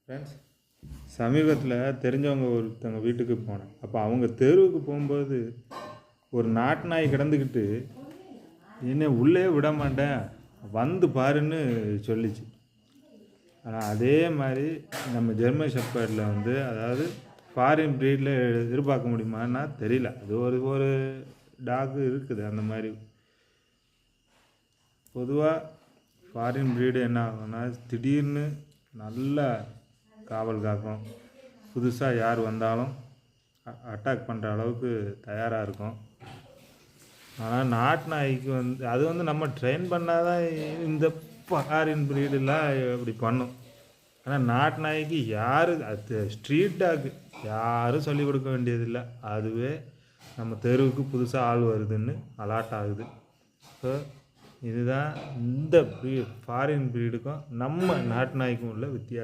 Friends, சமீபத்தில் தெரிஞ்சவங்க ஒருத்தவங்க வீட்டுக்கு போனேன். அப்போ அவங்க தெருவுக்கு போகும்போது ஒரு நாட்டு நாய் கிடந்துக்கிட்டு என்னை உள்ளே விட மாட்டேன் வந்து பாருன்னு சொல்லிச்சு. ஆனால் அதே மாதிரி நம்ம ஜெர்மன் ஷெப்பர்டில் அதாவது ஃபாரின் ப்ரீடில் எதிர்பார்க்க முடியுமான்னா தெரியல. அது ஒரு ஒரு டாக்கு இருக்குது அந்த மாதிரி. பொதுவாக ஃபாரின் ப்ரீடு என்ன ஆகும்னா திடீர்னு நல்ல காவல் காக்கும். புதுசாக யார் வந்தாலும் அட்டாக் பண்ணுற அளவுக்கு தயாராக இருக்கும். ஆனால் நாட்டு நாய்க்கு அது நம்ம ட்ரெயின் பண்ணால் தான் இந்த ஃபாரின் ப்ரீடெலாம் இப்படி பண்ணும். ஆனால் நாட்டு நாய்க்கு யார் அது ஸ்ட்ரீட் டாக்கு யாரும் சொல்லிக் கொடுக்க வேண்டியதில்லை. அதுவே நம்ம தெருவுக்கு புதுசாக ஆள் வருதுன்னு அலாட் ஆகுது. ஸோ இதுதான் இந்த ஃபாரின் ப்ரீடுக்கும் நம்ம நாட்டு நாய்க்கும் உள்ள வித்தியாசம்.